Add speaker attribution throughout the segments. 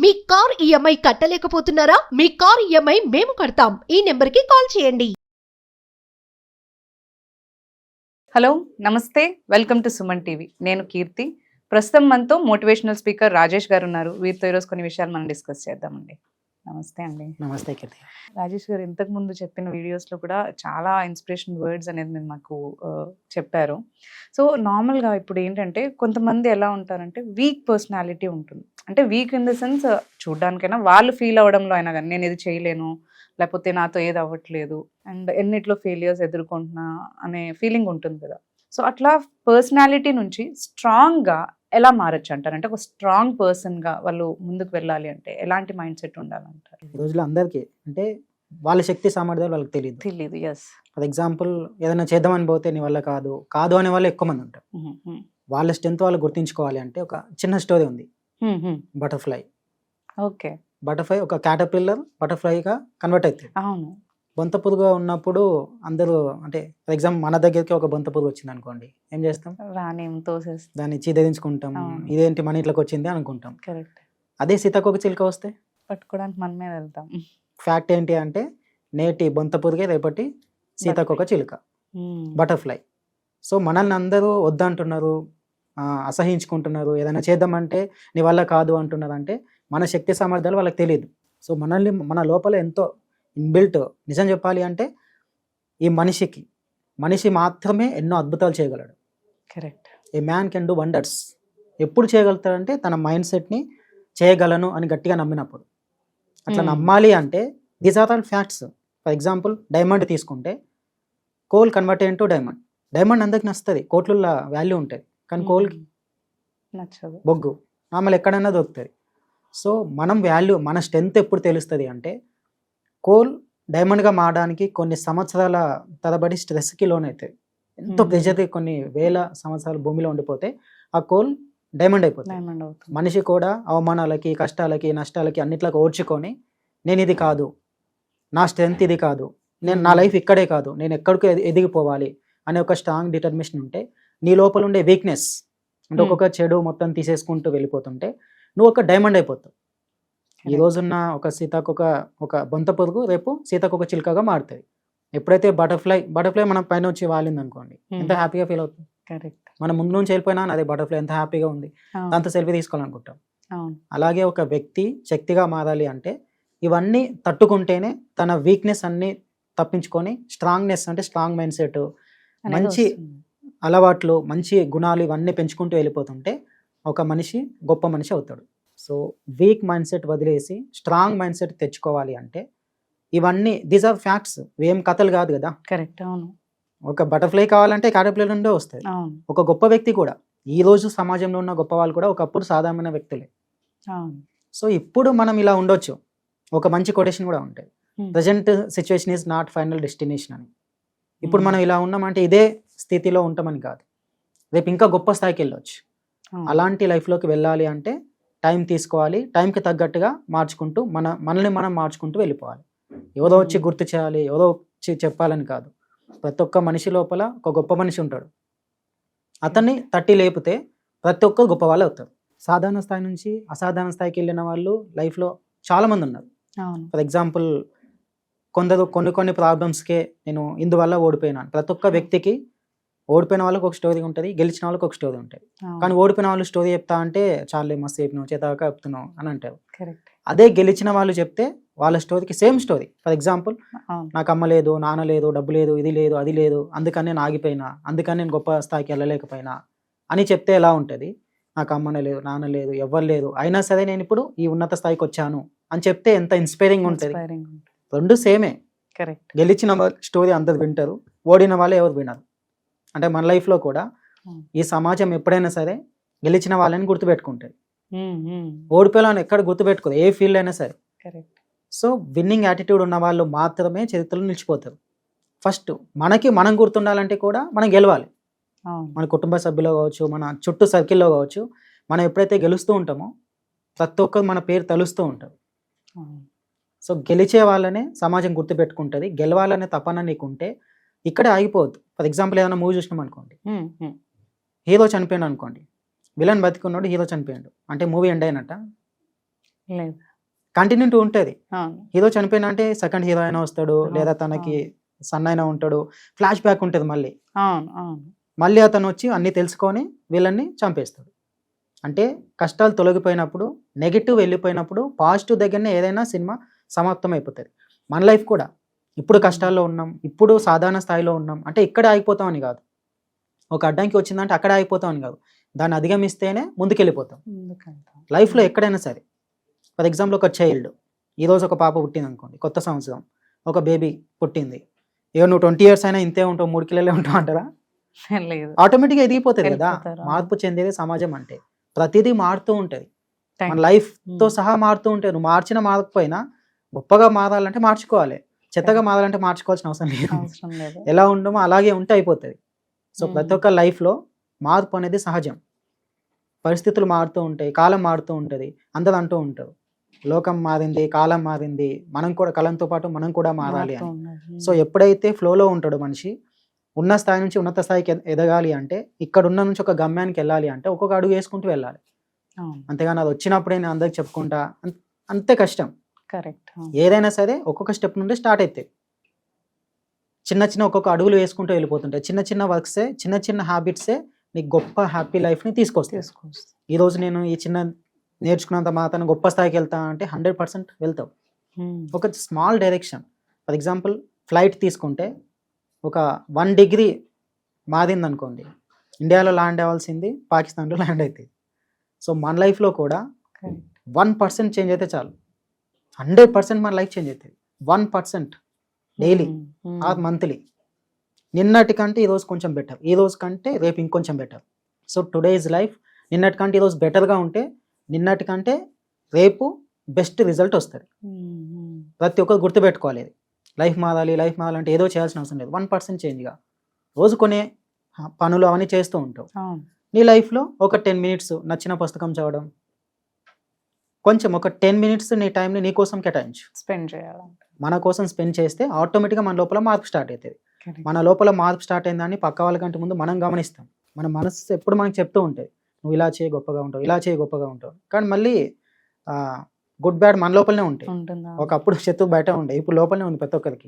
Speaker 1: మీ car EMI కట్టలేకపోతున్నారా? మీ car EMI మేము కడతాం. ఈ నెంబర్కి కాల్ చేయండి.
Speaker 2: హలో నమస్తే, వెల్కమ్ టు సుమన్ టీవీ. నేను కీర్తి. ప్రస్తుతం మనతో మోటివేషనల్ స్పీకర్ రాజేష్ గారు ఉన్నారు. వీరితో ఈరోజు కొన్ని విషయాలు మనం డిస్కస్ చేద్దామండి. నమస్తే అండి.
Speaker 3: నమస్తే కీర్తి.
Speaker 2: రాజేష్ గారు ఇంతకు ముందు చెప్పిన వీడియోస్లో కూడా చాలా ఇన్స్పిరేషన్ వర్డ్స్ అనేది మీరు మాకు చెప్పారు. సో నార్మల్గా ఇప్పుడు ఏంటంటే కొంతమంది ఎలా ఉంటారంటే వీక్ పర్సనాలిటీ ఉంటుంది. అంటే వీక్ ఇన్ ద సెన్స్ చూడ్డానికైనా వాళ్ళు ఫీల్ అవ్వడంలో అయినా కానీ నేను ఇది చేయలేను, లేకపోతే నాతో ఏది అవ్వట్లేదు, అండ్ ఎన్నిట్లో ఫెయిలియర్స్ ఎదుర్కొంటున్నా అనే ఫీలింగ్ ఉంటుంది కదా. సో అట్లా పర్సనాలిటీ నుంచి స్ట్రాంగ్గా ఎలా మారచ్చు అంటారు? అంటే ఒక స్ట్రాంగ్ పర్సన్గా వాళ్ళు ముందుకు వెళ్ళాలి అంటే ఎలాంటి మైండ్ సెట్ ఉండాలంటారు?
Speaker 3: ఈ రోజుల్లో అందరికీ అంటే వాళ్ళ శక్తి సామర్థ్యాలు వాళ్ళకి తెలియదు.
Speaker 2: ఎస్.
Speaker 3: ఫర్ ఎగ్జాంపుల్ ఏదైనా చేద్దామని పోతే నీ వల్ల కాదు అనే వాళ్ళు ఎక్కువ మంది ఉంటారు. వాళ్ళ స్ట్రెంత్ వాళ్ళు గుర్తించుకోవాలి అంటే ఒక చిన్న స్టోరీ ఉంది. బటర్ఫ్లై.
Speaker 2: ఓకే.
Speaker 3: బటర్ఫ్లై ఒక క్యాటర్పిల్లర్ బటర్ఫ్లైగా కన్వర్ట్ అవుతుంది.
Speaker 2: అవును.
Speaker 3: బొంత పురుగు ఉన్నప్పుడు అందరూ అంటే ఫర్ ఎగ్జాంపుల్ మన దగ్గరికి ఒక బొంత పురుగు వచ్చింది అనుకోండి, ఏం చేస్తాం?
Speaker 2: రానేం తోసేస్తాం,
Speaker 3: దాన్ని చీదరించుకుంటాం, ఇదేంటి మన ఇంట్లోకి వచ్చింది అనుకుంటాం.
Speaker 2: కరెక్ట్.
Speaker 3: అదే సీతాకోక చిలుక వస్తే
Speaker 2: పట్టుకోవడానికి మనమే వెళ్తాం.
Speaker 3: ఫ్యాక్ట్ ఏంటి అంటే నేటి బొంత పురుగే రేపటి సీతాకోక చిలుక, బటర్ఫ్లై. సో మనల్ని అందరూ వద్దంటున్నారు, అసహించుకుంటున్నారు. ఏదైనా చేద్దామంటే నీ వల్ల కాదు అంటున్నారు. అంటే మన శక్తి సామర్థ్యాలు వాళ్ళకి తెలియదు. సో మనల్ని మన లోపల ఎంతో ఇన్బిల్ట్. నిజం చెప్పాలి అంటే ఈ మనిషి మాత్రమే ఎన్నో అద్భుతాలు చేయగలడు.
Speaker 2: Correct.
Speaker 3: A man can do wonders. ఎప్పుడు చేయగలుగుతాడంటే తన మైండ్ సెట్ని చేయగలను అని గట్టిగా నమ్మినప్పుడు. అట్లా నమ్మాలి అంటే these are all facts. For example diamond తీసుకుంటే కోల్ కన్వర్ట్ ఇంటూ డైమండ్ అందరికి నచ్చుతుంది, కోట్ల వాల్యూ ఉంటుంది. కానీ కోల్కి
Speaker 2: నచ్చదు,
Speaker 3: బొగ్గు మామూలు ఎక్కడైనా దొరుకుతుంది. సో మనం వాల్యూ మన స్ట్రెంత్ ఎప్పుడు తెలుస్తుంది అంటే కోల్ డైమండ్గా మారడానికి కొన్ని సంవత్సరాల తరబడి స్ట్రెస్కి లోన్ అవుతుంది. ఎంతో ప్రెషర్, కొన్ని వేల సంవత్సరాలు భూమిలో ఉండిపోతే ఆ కోల్ డైమండ్ అయిపోతుంది. మనిషి కూడా అవమానాలకి, కష్టాలకి, నష్టాలకి అన్నిట్లకు ఓడ్చుకొని నేను ఇది కాదు, నా స్ట్రెంత్ ఇది కాదు, నా లైఫ్ ఇక్కడే కాదు, నేను ఎక్కడికి ఎదిగిపోవాలి అనే ఒక స్ట్రాంగ్ డిటర్మినేషన్ ఉంటే నీ లోపల ఉండే వీక్నెస్ అంటే ఒక్కొక్క చెడు మొత్తం తీసేసుకుంటూ వెళ్ళిపోతుంటే నువ్వు ఒక డైమండ్ అయిపోతావు. ఈ రోజున్న ఒక బొంత పురుగు రేపు సీతాకోక చిలుకగా మారుతుంది. ఎప్పుడైతే బటర్ఫ్లై మన పైన వచ్చి వాలింది అనుకోండి, ఎంత హ్యాపీగా ఫీల్ అవుతుంది.
Speaker 2: కరెక్ట్.
Speaker 3: మనం ముందు నుంచి వెళ్ళిపోయినా అదే బటర్ఫ్లై ఎంత హ్యాపీగా ఉంది, దాంతో సెల్ఫీ తీసుకోవాలనుకుంటాం. అలాగే ఒక వ్యక్తి శక్తిగా మారాలి అంటే ఇవన్నీ తట్టుకుంటేనే తన వీక్నెస్ అన్ని తప్పించుకొని స్ట్రాంగ్నెస్ అంటే స్ట్రాంగ్ మైండ్ సెట్, మంచి అలవాట్లు, మంచి గుణాలు ఇవన్నీ పెంచుకుంటూ వెళ్ళిపోతుంటే ఒక మనిషి గొప్ప మనిషి అవుతాడు. సో వీక్ మైండ్ సెట్ వదిలేసి స్ట్రాంగ్ మైండ్ సెట్ తెచ్చుకోవాలి అంటే ఇవన్నీ దీస్ ఆర్ ఫ్యాక్ట్స్, ఏం కథలు కాదు కదా.
Speaker 2: కరెక్ట్. అవును.
Speaker 3: ఒక బటర్ఫ్లై కావాలంటే క్యాటర్పిల్లర్ నుండే వస్తుంది. ఒక గొప్ప వ్యక్తి కూడా, ఈ రోజు సమాజంలో ఉన్న గొప్ప వాళ్ళు కూడా ఒకప్పుడు సాధారణ వ్యక్తులే. సో ఇప్పుడు మనం ఇలా ఉండొచ్చు. ఒక మంచి కొటేషన్ కూడా ఉంటుంది, present situation is not final destination అని. ఇప్పుడు మనం ఇలా ఉన్నామంటే ఇదే స్థితిలో ఉంటామని కాదు, రేపు ఇంకా గొప్ప స్థాయికి వెళ్ళొచ్చు. అలాంటి లైఫ్లోకి వెళ్ళాలి అంటే టైం తీసుకోవాలి, టైంకి తగ్గట్టుగా మార్చుకుంటూ మనల్ని మనం మార్చుకుంటూ వెళ్ళిపోవాలి. ఎవరో వచ్చి గుర్తు చేయాలి, ఎవరో వచ్చి చెప్పాలని కాదు. ప్రతి ఒక్క మనిషి లోపల ఒక గొప్ప మనిషి ఉంటాడు. అతన్ని తట్టి లేపితే ప్రతి ఒక్కరు గొప్ప వాళ్ళు అవుతారు. సాధారణ స్థాయి నుంచి అసాధారణ స్థాయికి వెళ్ళిన వాళ్ళు లైఫ్లో చాలామంది ఉన్నారు. ఫర్ ఎగ్జాంపుల్ కొన్ని ప్రాబ్లమ్స్కే నేను ఇందువల్ల ఓడిపోయినాను. ప్రతి ఒక్క వ్యక్తికి ఓడిపోయిన వాళ్ళకి ఒక స్టోరీ ఉంటుంది, గెలిచిన వాళ్ళకి ఒక స్టోరీ ఉంటుంది. కానీ ఓడిపోయిన వాళ్ళు స్టోరీ చెప్తా అంటే చాలే మస్తు చెప్పినావు, చేతాక చెప్తున్నావు అని అంటారు. అదే గెలిచిన వాళ్ళు చెప్తే వాళ్ళ స్టోరీకి సేమ్ స్టోరీ. ఫర్ ఎగ్జాంపుల్ నాకు అమ్మ లేదు, నాన్న లేదు, డబ్బు లేదు, ఇది లేదు, అది లేదు, అందుకని నేను ఆగిపోయినా, అందుకని నేను గొప్ప స్థాయికి వెళ్ళలేకపోయినా అని చెప్తే ఎలా ఉంటుంది? నాకు అమ్మనే లేదు, నాన్న లేదు, ఎవ్వరు లేదు, అయినా సరే నేను ఇప్పుడు ఈ ఉన్నత స్థాయికి వచ్చాను అని చెప్తే ఎంత ఇన్స్పైరింగ్ ఉంటుంది. రెండు సేమే.
Speaker 2: కరెక్ట్.
Speaker 3: గెలిచిన స్టోరీ అందరు వింటారు, ఓడిన వాళ్ళు ఎవరు వినరు. అంటే మన లైఫ్లో కూడా ఈ సమాజం ఎప్పుడైనా సరే గెలిచిన వాళ్ళని గుర్తుపెట్టుకుంటుంది, ఓడిపోయాలని ఎక్కడ గుర్తుపెట్టుకోరు, ఏ ఫీల్డ్ అయినా సరే. సో విన్నింగ్ యాటిట్యూడ్ ఉన్న వాళ్ళు మాత్రమే చరిత్రలో నిలిచిపోతారు. ఫస్ట్ మనం గుర్తుండాలంటే కూడా మనం గెలవాలి. మన కుటుంబ సభ్యులో కావచ్చు, మన చుట్టూ సర్కిల్లో కావచ్చు, మనం ఎప్పుడైతే గెలుస్తూ ఉంటామో ప్రతి ఒక్కరు మన పేరు తలుస్తూ ఉంటారు. సో గెలిచే వాళ్ళనే సమాజం గుర్తుపెట్టుకుంటుంది. గెలవాలనే తపన నీకుంటే ఇక్కడే ఆగిపోవద్దు. ఫర్ ఎగ్జాంపుల్ ఏదైనా మూవీ చూసినాం అనుకోండి, హీరో చనిపోయాడు అనుకోండి, విలన్ బతికున్నాడు, హీరో చనిపోయాడు అంటే మూవీ ఎండ్ అయినట్ట?
Speaker 2: లేదు.
Speaker 3: కంటిన్యూటీ ఉంటుంది.
Speaker 2: అవును.
Speaker 3: హీరో చనిపోయినా అంటే సెకండ్ హీరో అయినా వస్తాడు, లేదా
Speaker 2: అవును,
Speaker 3: తనకి సన్ అయినా ఉంటాడు, ఫ్లాష్ బ్యాక్ ఉంటుంది మళ్ళీ.
Speaker 2: అవును. అవును.
Speaker 3: మళ్ళీ అతను వచ్చి అన్నీ తెలుసుకొని వీళ్ళని చంపేస్తాడు. అంటే కష్టాలు తొలగిపోయినప్పుడు, నెగిటివ్ వెళ్ళిపోయినప్పుడు, పాజిటివ్ దగ్గరనే ఏదైనా సినిమా సమాప్తం అయిపోతుంది. మన లైఫ్ కూడా ఇప్పుడు కష్టాల్లో ఉన్నాం, ఇప్పుడు సాధారణ స్థాయిలో ఉన్నాం అంటే ఇక్కడే ఆగిపోతామని కాదు. ఒక అడ్డంకి వచ్చిందంటే అక్కడే ఆగిపోతామని కాదు, దాన్ని అధిగమిస్తేనే ముందుకెళ్ళిపోతాం
Speaker 2: ఎందుకంటే
Speaker 3: లైఫ్లో ఎక్కడైనా సరే. ఫర్ ఎగ్జాంపుల్ ఒక చైల్డ్, ఈరోజు ఒక పాప పుట్టింది అనుకోండి, కొత్త సంవత్సరం ఒక బేబీ పుట్టింది, ఇక నువ్వు 20 years అయినా ఇంతే ఉంటావు, 3 కిలోలే ఉంటావు అంటారా?
Speaker 2: లేదు.
Speaker 3: ఆటోమేటిక్గా ఎదిగిపోతుంది కదా.
Speaker 2: వెళ్ళిపోతారు.
Speaker 3: మార్పు చెందేది సమాజం అంటే ప్రతిదీ మారుతూ ఉంటుంది,
Speaker 2: Thank
Speaker 3: మన
Speaker 2: you.
Speaker 3: లైఫ్తో సహా మారుతూ ఉంటుంది. నువ్వు మార్చినా మారకపోయినా గొప్పగా మారాలంటే మార్చుకోవాలి, చెత్తగా మారాలంటే మార్చుకోవాల్సిన అవసరం లేదు.
Speaker 2: అవసరం లేదు.
Speaker 3: ఎలా ఉండమో అలాగే ఉంటే అయిపోతుంది. సో ప్రతి ఒక్క లైఫ్లో మార్పు అనేది సహజం. పరిస్థితులు మారుతూ ఉంటాయి, కాలం మారుతూ ఉంటుంది. అందరూ అంటూ ఉంటారు లోకం మారింది, కాలం మారింది, మనం కూడా కాలంతో పాటు మనం కూడా మారాలి
Speaker 2: మారుతూ
Speaker 3: అని.
Speaker 2: ఉన్నది.
Speaker 3: సో ఎప్పుడైతే ఫ్లోలో ఉంటాడో మనిషి, ఉన్న స్థాయి నుంచి ఉన్నత స్థాయికి ఎదగాలి అంటే, ఇక్కడ ఉన్న నుంచి ఒక గమ్యానికి వెళ్ళాలి అంటే ఒక్కొక్క అడుగు వేసుకుంటూ వెళ్ళాలి.
Speaker 2: అవును.
Speaker 3: అంతేగాని అది వచ్చినప్పుడే నేను అందరికి చెప్పుకుంటా అంతే కష్టం.
Speaker 2: కరెక్ట్.
Speaker 3: ఏదైనా సరే ఒక్కొక్క స్టెప్ నుండి స్టార్ట్ అవుతాయి. చిన్న చిన్న ఒక్కొక్క అడుగులు వేసుకుంటూ వెళ్ళిపోతుంటాయి. చిన్న చిన్న వర్క్సే, చిన్న చిన్న హ్యాబిట్సే నీకు గొప్ప హ్యాపీ లైఫ్ని తీసుకొస్తాయి.
Speaker 2: తీసుకొస్తా.
Speaker 3: ఈరోజు నేను ఈ చిన్న నేర్చుకున్నంత మాత్రం గొప్ప స్థాయికి వెళ్తా అంటే 100% వెళ్తావు. ఒక small direction, for example flight తీసుకుంటే ఒక 1 degree మారింది అనుకోండి, ఇండియాలో ల్యాండ్ అవ్వాల్సింది పాకిస్తాన్లో ల్యాండ్ అవుతుంది. సో మన లైఫ్లో కూడా 1% చేంజ్ అయితే చాలు, 100% మన లైఫ్ చేంజ్ అవుతుంది. 1% డైలీ ఆర్ మంత్లీ. నిన్నటి కంటే ఈరోజు కొంచెం బెటర్, ఈ రోజు కంటే రేపు ఇంకొంచెం బెటర్. సో టుడేస్ లైఫ్ నిన్నటి కంటే ఈరోజు బెటర్గా ఉంటే నిన్నటి కంటే రేపు బెస్ట్ రిజల్ట్ వస్తుంది. ప్రతి ఒక్కరు గుర్తుపెట్టుకోవాలి ఇది. లైఫ్ మారాలంటే ఏదో చేయాల్సిన అవసరం లేదు. 1% చేంజ్గా రోజు కొనే పనులు అవన్నీ చేస్తూ ఉంటావు. నీ లైఫ్లో ఒక 10 minutes నచ్చిన పుస్తకం చదవడం, కొంచెం ఒక 10 minutes నీ టైంని నీ కోసం కేటాయించు.
Speaker 2: స్పెండ్ చేయాలి.
Speaker 3: మన కోసం స్పెండ్ చేస్తే ఆటోమేటిక్గా మన లోపల మార్పు స్టార్ట్ అవుతుంది. మన లోపల మార్పు స్టార్ట్ అయిందని పక్క వాళ్ళకంటే ముందు మనం గమనిస్తాం. మన మనసు ఎప్పుడు మనకు చెప్తూ ఉంటుంది, నువ్వు ఇలా చేయి గొప్పగా ఉంటావు, ఇలా చేయి గొప్పగా ఉంటావు. కానీ మళ్ళీ గుడ్ బ్యాడ్ మన లోపలనే ఉంటాయి. ఒకప్పుడు శత్రువు బయట ఉండే, ఇప్పుడు లోపలనే ఉంది ప్రతి ఒక్కరికి.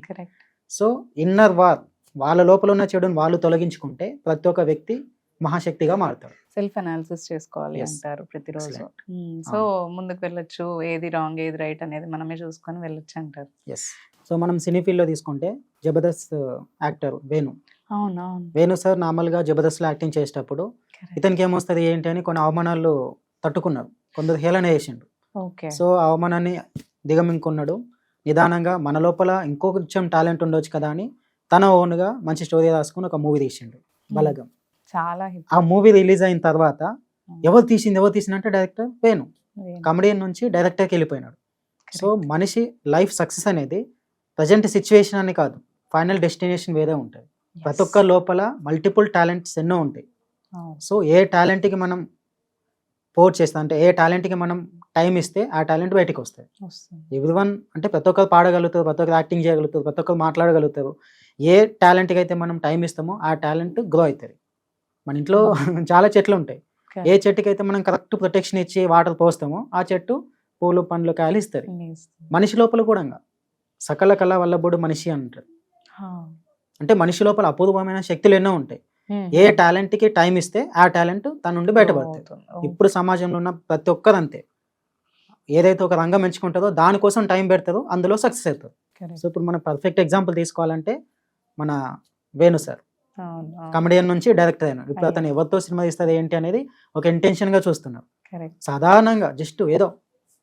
Speaker 3: సో ఇన్నర్ వార్, వాళ్ళ లోపల ఉన్న చెడుని వాళ్ళు తొలగించుకుంటే ప్రతి ఒక్క వ్యక్తి మహాశక్తిగా మారుతాడు.
Speaker 2: సెల్ఫ్ అనాలిసిస్ చేసుకోవాలి
Speaker 3: Yes.
Speaker 2: అంటారు ప్రతిరోజు.
Speaker 3: Excellent.
Speaker 2: సో ముందుకు వెళ్ళొచ్చు, ఏది రాంగ్ ఏది రైట్ అనేది మనమే చూసుకొని వెళ్ళొచ్చు అంటారు.
Speaker 3: ఎస్. సో మనం సినీ ఫీల్డ్లో తీసుకుంటే జబర్దస్త్ యాక్టర్ వేణు.
Speaker 2: అవునవును.
Speaker 3: వేణు సార్ నార్మల్గా జబర్దస్త్లో యాక్టింగ్ చేసేటప్పుడు ఇతనికి ఏమొస్తుంది ఏంటి అని కొన్ని అవమానాలు తట్టుకున్నారు, కొందరు హేళన చేసిండు.
Speaker 2: ఓకే.
Speaker 3: సో అవమానాన్ని దిగమింగుకున్నాడు. నిదానంగా మన లోపల ఇంకొంచెం టాలెంట్ ఉండొచ్చు కదా అని తన ఓన్గా మంచి స్టోరీ రాసుకుని ఒక మూవీ తీసిండు, బలగం.
Speaker 2: చాలా హిట్.
Speaker 3: ఆ మూవీ రిలీజ్ అయిన తర్వాత ఎవరు తీసిందంటే డైరెక్టర్ వేణు. కమెడియన్ నుంచి డైరెక్టర్కి వెళ్ళిపోయినాడు. సో మనిషి లైఫ్ సక్సెస్ అనేది ప్రజెంట్ సిచ్యువేషన్ అని కాదు, ఫైనల్ డెస్టినేషన్ వేరే ఉంటుంది. ప్రతి ఒక్క లోపల మల్టిపుల్ టాలెంట్స్ ఎన్నో ఉంటాయి. సో ఏ టాలెంట్కి మనం పోర్ చేస్తాం అంటే, ఏ టాలెంట్కి మనం టైం ఇస్తే ఆ టాలెంట్ బయటికి వస్తుంది. ఎవ్రీవన్ అంటే ప్రతి ఒక్కరు పాడగలుగుతారు, ప్రతి ఒక్కరు యాక్టింగ్ చేయగలుగుతారు, ప్రతి ఒక్కరు మాట్లాడగలుగుతారు. ఏ టాలెంట్కి అయితే మనం టైం ఇస్తామో ఆ టాలెంట్ గ్రో అవుతుంది. మన ఇంట్లో చాలా చెట్లు ఉంటాయి, ఏ చెట్టుకి అయితే మనం కరెక్ట్ ప్రొటెక్షన్ ఇచ్చి వాటర్ పోస్తామో ఆ చెట్టు పూలు పండ్లు కాయలు ఇస్తుంది. మనిషి లోపల కూడా సకల కళ వల్లబోడు మనిషి అంటారు. అంటే మనిషి లోపల అపూర్వమైన శక్తులు ఎన్నో ఉంటాయి. ఏ టాలెంట్కి టైం ఇస్తే ఆ టాలెంట్ తన నుండి బయటపడుతుంది. ఇప్పుడు సమాజంలో ఉన్న ప్రతి ఒక్కరు అంతే, ఏదైతే ఒక రంగం ఎంచుకుంటారో దానికోసం టైం పెడతారో అందులో సక్సెస్ అవుతారు. సో ఇప్పుడు మనం పర్ఫెక్ట్ ఎగ్జాంపుల్ తీసుకోవాలంటే మన వేణు సార్ కమెడియన్ నుంచి డైరెక్టర్ అయినాడు. ఇప్పుడు అతను ఎవరితో సినిమా తీస్తుంది ఏంటి అనేది ఒక ఇంటెన్షన్గా చూస్తున్నారు. సాధారణంగా జస్ట్ ఏదో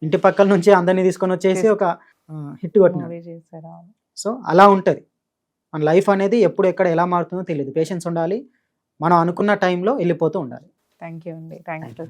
Speaker 3: ఇంటి పక్కల నుంచి అందరినీ తీసుకొని వచ్చేసి ఒక హిట్ కొట్టినాడు. సో అలా ఉంటుంది మన లైఫ్ అనేది. ఎప్పుడు ఎక్కడ ఎలా మారుతుందో తెలియదు. పేషెన్స్ ఉండాలి, మనం అనుకున్న టైంలో వెళ్ళిపోతూ ఉండాలి.
Speaker 2: థ్యాంక్ యూ అండి. Thank you.